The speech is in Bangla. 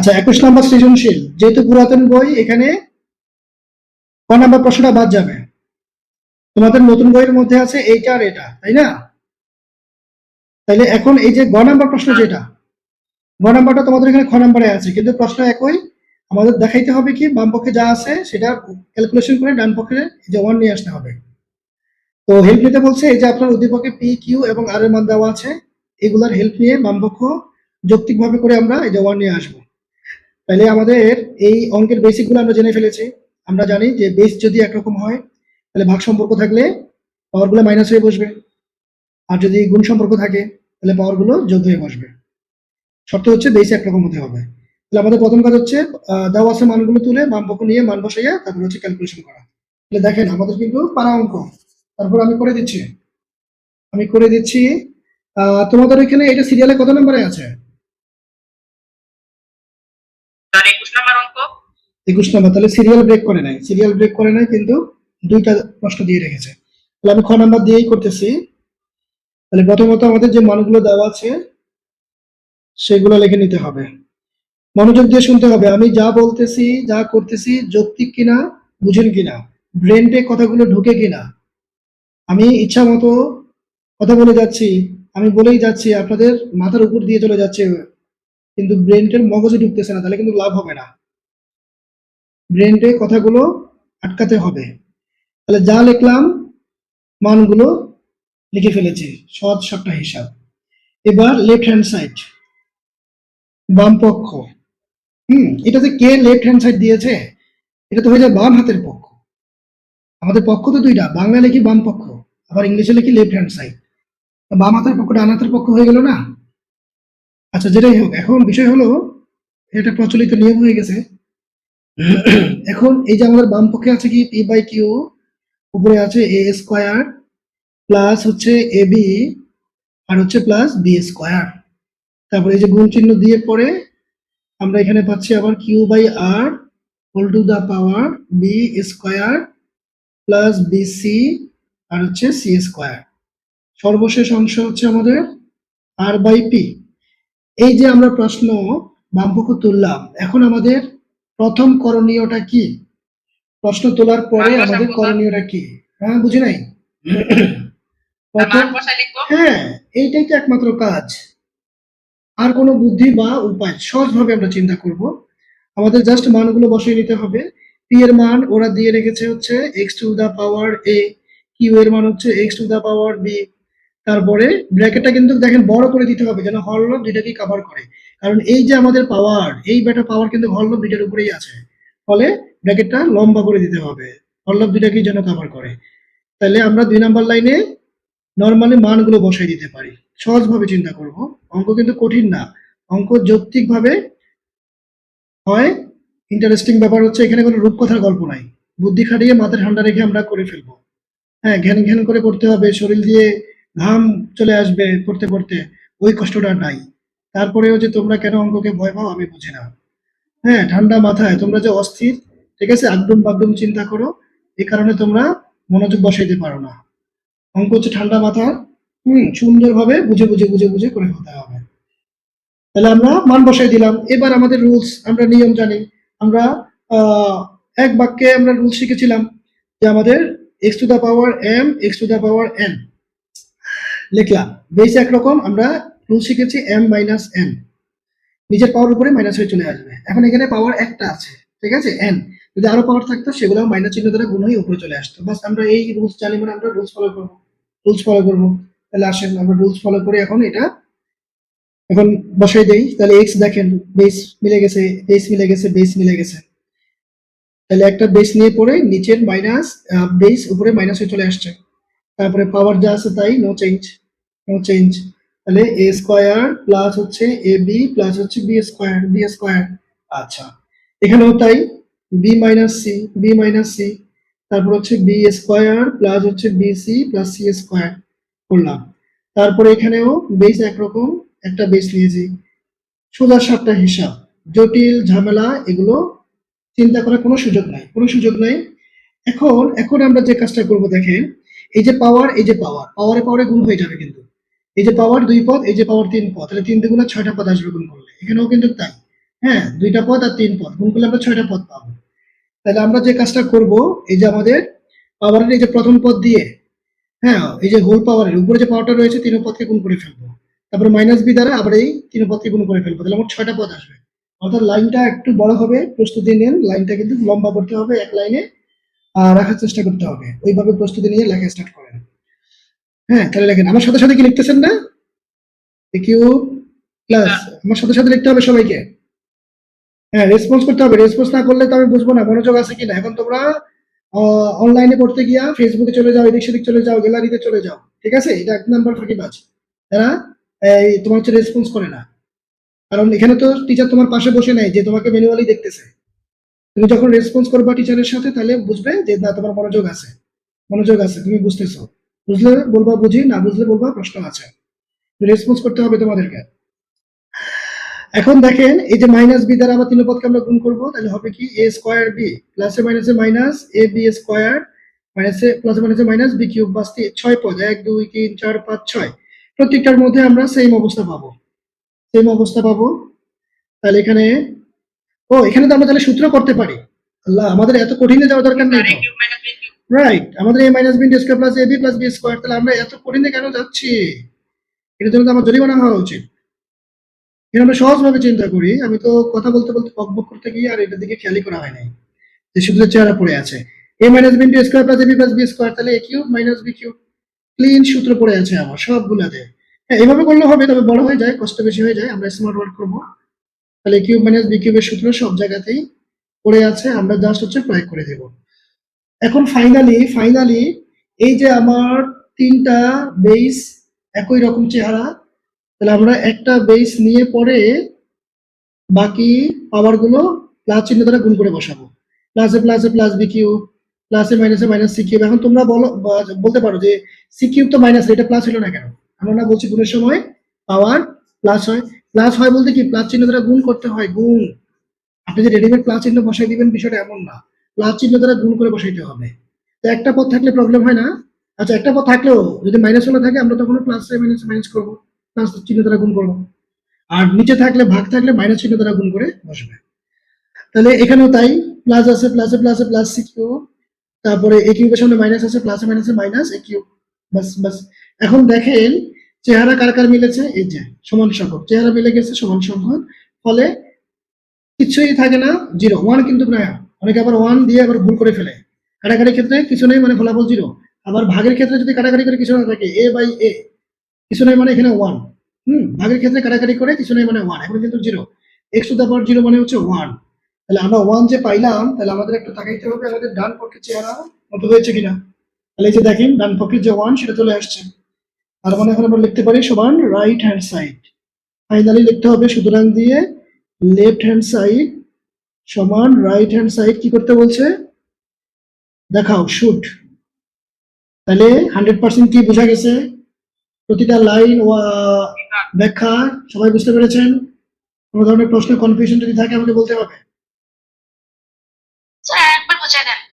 আচ্ছা, 21 নম্বর সৃজনশীল, যেহেতু পুরাতন বই এখানে ক নাম্বার প্রশ্নটা বাদ যাবে। তোমাদের নতুন বইয়ের মধ্যে আছে এইটা আর এটা, তাই না? তাইলে এখন এই যে গ নাম্বার প্রশ্ন, যেটা গ নাম্বারটা তোমাদের এখানে খ নাম্বারে আছে, কিন্তু প্রশ্ন একই। আমাদের দেখাইতে হবে কি, বাম পক্ষে যা আছে সেটা ক্যালকুলেশন করে ডান পক্ষে যে ওয়ান নিয়ে আসতে হবে। তো হেল্প নিতে বলছে, এই যে আপনার উদ্দীপকে পি কিউ এবং আর এর মান দেওয়া আছে, এগুলার হেল্প নিয়ে বাম পক্ষ যৌক্তিকভাবে করে আমরা এই যে ওয়ান নিয়ে আসবো। তাহলে আমাদের এই অঙ্কের বেসিক গুলো আমরা জেনে ফেলেছি। আমরা জানি যে বেস যদি একরকম হয় তাহলে ভাগ সম্পর্ক থাকলে পাওয়ার গুলো মাইনাস হয়ে বসবে, আর যদি গুণ সম্পর্ক থাকে তাহলে পাওয়ার গুলো যোগ হয়ে বসবে। শর্ত হচ্ছে বেস একরকম হতে হবে। তাহলে আমাদের প্রথম কাজ হচ্ছে দেওয়া আছে মানগুলো তুলে বাম পক্ষ নিয়ে মান বসাইয়া তারপর হচ্ছে ক্যালকুলেশন করা। তাহলে দেখেন আমাদের কিন্তু পারা অঙ্ক। তারপর আমি করে দিচ্ছি। তোমাদের এখানে এটা সিরিয়ালে কত নম্বরে আছে? 21 নম্বর। তাহলে সিরিয়াল ব্রেক করে নাই, কিন্তু দুইটা প্রশ্ন দিয়ে রেখেছে। তাহলে আমি খ নাম্বার দিয়েই করতেছি। তাহলে প্রথমত আমাদের যে মানগুলো দেওয়া আছে সেগুলো লিখে নিতে হবে। মনোযোগ দিয়ে শুনতে হবে, আমি যা বলতেছি যা করতেছি যৌক্তিক কিনা, বুঝেন কিনা, ব্রেনটে কথাগুলো ঢুকে কিনা। আমি ইচ্ছা মতো কথা বলে যাচ্ছি, আমি বলেই যাচ্ছি, আপনাদের মাথার উপর দিয়ে চলে যাচ্ছে, কিন্তু ব্রেনটের মগজে ঢুকতেছে না, তাহলে কিন্তু লাভ হবে না। ব্রেনটে কথাগুলো আটকাতে হবে। তাহলে যা লিখলাম মানগুলো লিখে ফেলেছি, সহজ সাপটা হিসাব। এবার লেফট হ্যান্ড সাইড, বাম পক্ষ। এটা যে কে লেফট হ্যান্ড সাইড দিয়েছে, এটা তো হয়ে যায় বাম হাতের পক্ষ। আমাদের পক্ষ তো দুইটা, বাংলা লিখি বাম পক্ষ, আবার ইংলিশে লিখি লেফট হ্যান্ড সাইড। বাম হাতের পক্ষ ডান হাতের পক্ষ হয়ে গেল না? আচ্ছা, যেটাই হোক, এখন বিষয় হলো এটা প্রচলিত নিয়ম হয়ে গেছে। এখন এই যে আমাদের বাম পক্ষে আছে কি পি বাই কিউ, উপরে আছে এ স্কোয়ার প্লাস হচ্ছে এ বি, আর হচ্ছে প্লাস বি স্কোয়ার। তারপরে এই যে গুণ চিহ্ন দিয়ে পরে আমরা এখানে পাচ্ছি আবার q by r whole to the power b square plus bc, আর হচ্ছে সি স্কোয়ার। সর্বশেষ অংশ হচ্ছে আমাদের আর বাই পি। এই যে আমরা প্রশ্ন বামপক্ষ তুললাম, এখন আমাদের প্রথম করণীয়টা কি? প্রশ্ন তোলার পরে আমাদের করণীয়টা কি? হ্যাঁ, বুঝি নাই। হ্যাঁ, এইটাই তো একমাত্র কাজ। আর কোনো বুদ্ধি বা উপায় সহজভাবে আমরা চিন্তা করব। আমাদের জাস্ট মানগুলো বসিয়ে নিতে হবে। পি এর মান ওরা দিয়ে রেখেছে হচ্ছে x to the power a, q এর মান হচ্ছে x to the power b. তারপরে ব্র্যাকেটটা কিন্তু দেখেন বড় করে দিতে হবে যেন হরলব দুইটাকে কভার করে, কারণ এই যে আমাদের পাওয়ার, এই বেটা পাওয়ার কিন্তু হরলব দুইটার উপরেই আছে, ফলে ব্র্যাকেটটা লম্বা করে দিতে হবে, হরলব দুইটাকেই যেন কভার করে। তাহলে আমরা 2 নাম্বার লাইনে নরমালি মানগুলো বসাই দিতে পারি। সহজভাবে চিন্তা করব, অঙ্ক কিন্তু কঠিন না, অঙ্ক যৌক্তিকভাবে হয়। ইন্টারেস্টিং ব্যাপার হচ্ছে এখানে কোনো রূপকথার গল্প নাই, বুদ্ধি খাটিয়ে মাথা ঠান্ডা রেখে আমরা করে ফেলবো। হ্যাঁ, ঘ্যান ঘ্যান করে পড়তে হবে, শরীর দিয়ে ঘাম চলে আসবে পড়তে পড়তে, ওই কষ্টটা নাই। তারপরেও যে তোমরা কেন অঙ্ককে ভয় পাও আমি বুঝি না। হ্যাঁ, ঠান্ডা মাথায় তোমরা যে অস্থির, ঠিক আছে, আগডুম বাগডুম চিন্তা করো, এই কারণে তোমরা মনোযোগ বসাইতে পারো না। অঙ্ক হচ্ছে ঠান্ডা মাথা, সুন্দরভাবে বুঝে বুঝে বুঝে বুঝে করে হতে হবে। তাহলে আমরা মান বসাই দিলাম। এবার আমাদের রুলস, আমরা নিয়ম জানি। আমরা আহ, এক বাক্যে আমরা রুলস শিখেছিলাম যে আমাদের x to the power m x to the power n লিখলাম, বেশ একরকম আমরা রুল শিখেছি এম মাইনাস এন, নিজের পাওয়ার উপরে মাইনাস হয়ে চলে আসবে। এখন এখানে পাওয়ার একটা আছে, ঠিক আছে, এন, যদি আরো পাওয়ার থাকতো সেগুলো মাইনাস চিহ্ন দ্বারা গুণ হয়ে উপরে চলে আসতো। বাস আমরা এই রুলস জানি, মানে আমরা রুলস ফলো করবো। তাহলে আসেন আমরা রুলস ফলো করে এখন বসাই দেই। তাহলে এক্স দেখেন বেস মিলে গেছে, বেস মিলে গেছে। তাহলে একটা বেস নিয়ে পড়ে নিচের মাইনাস, বেস উপরে মাইনাস হয়ে চলে আসছে। তারপরে পাওয়ার যা আছে তাই, নো চেঞ্জ। তাহলে এ স্কোয়ার প্লাস হচ্ছে এ বি প্লাস হচ্ছে বি স্কোয়ার। আচ্ছা, এখানেও তাই, বি মাইনাস সি, তারপর হচ্ছে বি স্কোয়ার প্লাস হচ্ছে বিসি প্লাস সি স্কোয়ার করলাম। তারপরে এখানেও বেস একরকম, একটা বেস নিয়েছি। সোজা সাপটা হিসাব, জটিল ঝামেলা এগুলো চিন্তা করার কোনো সুযোগ নাই। এখন আমরা যে কাজটা করব দেখেন, এই যে পাওয়ার, পাওয়ারে গুণ হয়ে যাবে কিন্তু। এই যে পাওয়ার 2 পদ, এই যে পাওয়ার 3 পদ, তাহলে 3 দুগুণে 6টা পদ আসবে গুণ করলে। এখানেও কিন্তু তাই, হ্যাঁ 2টা পদ আর 3 পদ গুণ করলে আমরা 6টা পদ পাবো। তাহলে আমরা যে কাজটা করব, এই যে আমাদের পাওয়ারের এই যে প্রথম পদ দিয়ে, হ্যাঁ এই যে হোল পাওয়ারের উপরে যে পাওয়ারটা রয়েছে 3 পদকে গুণ করে ফেলবো, তারপরে মাইনাস বি দ্বারা আবার এই 3 পদকে গুণ করে ফেলবো, তাহলে আমার 6টা পদ আসবে। অর্থাৎ লাইনটা একটু বড় হবে, প্রস্তুতি নিন, লাইনটা কিন্তু লম্বা করতে হবে, এক লাইনে রাখার চেষ্টা করতে হবে, ওইভাবে প্রস্তুতি নিয়ে লেখা স্টার্ট করেন। হ্যাঁ তাহলে লেখেন, আমার সাথে সাথে কি লিখতেছেন না? কিউ প্লাস, আমার সাথে সাথে লিখতে হবে সবাইকে। হ্যাঁ রেসপন্স করতে হবে, রেসপন্স না করলে তো আমি বুঝবো না মনোযোগ আছে কিনা। এখন তোমরা অনলাইনে পড়তে গিয়া ফেসবুকে চলে যাও, এদিক সেদিক চলে যাও, গ্যালারিতে চলে যাও, ঠিক আছে? এটা 1 নাম্বার ফাঁকিবাজ, তারা এই তোমার হচ্ছে রেসপন্স করে না। কারণ এখানে তো টিচার তোমার পাশে বসে নেই যে তোমাকে ম্যানুয়ালি দেখতেছে। তুমি যখন রেসপন্স করবা টিচারের সাথে, তাহলে বুঝবে যে না তোমার মনোযোগ আছে, মনোযোগ আছে, তুমি বুঝতেছো। বুঝলে বলবা বুঝি, না বুঝলে বলবা প্রশ্ন আছে। রেসপন্স করতে হবে তোমাদেরকে। এখন দেখেন এই যে মাইনাস বি দ্বারা আবার 3 পদকে আমরা গুণ করবো, তাহলে হবে কি এ স্কোয়ার বি প্লাসে মাইনাসে মাইনাস এ বি স্কোয়ার মাইনাসে প্লাসে মাইনাসে মাইনাস বি কিউব, বাস 6 পদ, 1 2 3 4 5 6, প্রত্যেকটার মধ্যে আমরা সেম অবস্থা পাবো, সেম অবস্থা পাবো। তাহলে এখানে, ও এখানে তো আমরা তাহলে সূত্র করতে পারি। আল্লাহ, আমাদের এত কঠিনে যাওয়ার দরকার নেই তো। রাইট, আমাদের এ minus b square plus a b plus b square, তাহলে আমরা এত কঠিনে কেন যাচ্ছি? এটার জন্য তো আমার জরিমানা হওয়া উচিত। এখানে আমরা সহজভাবে চিন্তা করি, আমি তো কথা বলতে বলতে বকবক করতে গিয়ে আর এটার দিকে খেয়ালই করা হয় নাই যে শুধু চেহারা পড়ে আছে। A minus b square plus a b plus b square, তাহলে a cube minus b cube, clean সূত্র পড়ে আছে আমার সবগুলাতে। হ্যাঁ এইভাবে করলে হবে, তবে বড় হয়ে যায়, কষ্ট বেশি হয়ে যায়, আমরা স্মার্ট ওয়ার্ক করবো। তাহলে কিউব মাইনাস বি কিউবের সূত্র সব জায়গাতেই পড়ে আছে, আমরা জাস্ট হচ্ছে প্রয়োগ করে দেব। এখন ফাইনালি এই যে আমার 3টা বেস একই রকম চেহারা, তাহলে আমরা একটা বেস নিয়ে পরে বাকি পাওয়ার গুলো প্লাস চিহ্ন দ্বারা গুণ করে বসাবো। প্লাসে প্লাসে প্লাস বি কিউব, প্লাসে মাইনাসে মাইনাস সি কিউব। এখন তোমরা বলতে পারো যে সি কিউব তো মাইনাস, এটা প্লাস হলো না কেন? আমরা না বলছি গুণের সময় পাওয়ার প্লাস হয়। প্লাস হয় বলতে কি প্লাস চিহ্ন দ্বারা গুণ করতে হয়, গুণ। আপনি যে রেডিমেড প্লাস চিহ্ন বসাই দিবেন বিষয়টা এমন না, প্লাস চিহ্ন দ্বারা গুণ করে বসাইতে হবে। তো একটা পদ থাকলে প্রবলেম হয় না। আচ্ছা একটা পদ থাকলেও যদি মাইনাস হলে থাকে, আমরা তখন প্লাস মাইনাস মাইনাস করবো, প্লাস চিহ্ন দ্বারা গুণ করবো। আর নিচে থাকলে ভাগ থাকলে মাইনাস চিহ্ন দ্বারা গুণ করে বসবে। তাহলে এখানেও তাই, প্লাস আছে প্লাসে প্লাসে প্লাস সি কিউব, তারপরে এ কিউবের সামনে মাইনাস আছে, প্লাসে মাইনাসে মাইনাস এ কিউব, বাস বাস। এখন দেখেন চেহারা কার কার মিলেছে, এই যে সমান সংখ্যক চেহারা মিলে গেছে, সমান সংখ্যক, ফলে কিছুই থাকে না, জিরো ওয়ান কিন্তু না। অনেকে আবার ওয়ান দিয়ে আবার ভুল করে ফেলে, কাটাকাটির ক্ষেত্রে কিছু নেই মানে ফলাফল জিরো। আবার ভাগের ক্ষেত্রে যদি কাটাকাটি করে কিছু না থাকে, এ বাই এ কিছু নেই মানে এখানে ওয়ান। ভাগের ক্ষেত্রে কাটাকাটি করে কিছু নেই মানে ওয়ান, এখন কিন্তু zero, x to the power zero মানে হচ্ছে ওয়ান। তাহলে আমরা ওয়ান যে পাইলাম, তাহলে আমাদের একটু তাকাইতে হবে আমাদের ডান পক্ষের চেহারা মতো হয়েছে কিনা। তাহলে এই যে দেখেন ডান পক্ষের যে ওয়ান সেটা চলে আসছে, তার মানে এখন আমরা লিখতে পারি সমান রাইট হ্যান্ড সাইড। ফাইনালি লিখতে হবে সুতরাং দিয়ে লেফট হ্যান্ড সাইড সমান রাইট হ্যান্ড সাইড। কি করতে বলছে দেখাও, শুট। তাহলে 100% কি বোঝা গেছে? প্রতিটা লাইন ব্যাখ্যা সবাই বুঝতে পেরেছেন? কোনো ধরনের প্রশ্ন কনফিউশন যদি থাকে আমাকে বলতে হবে। স্যার একবার বুঝাই দেন।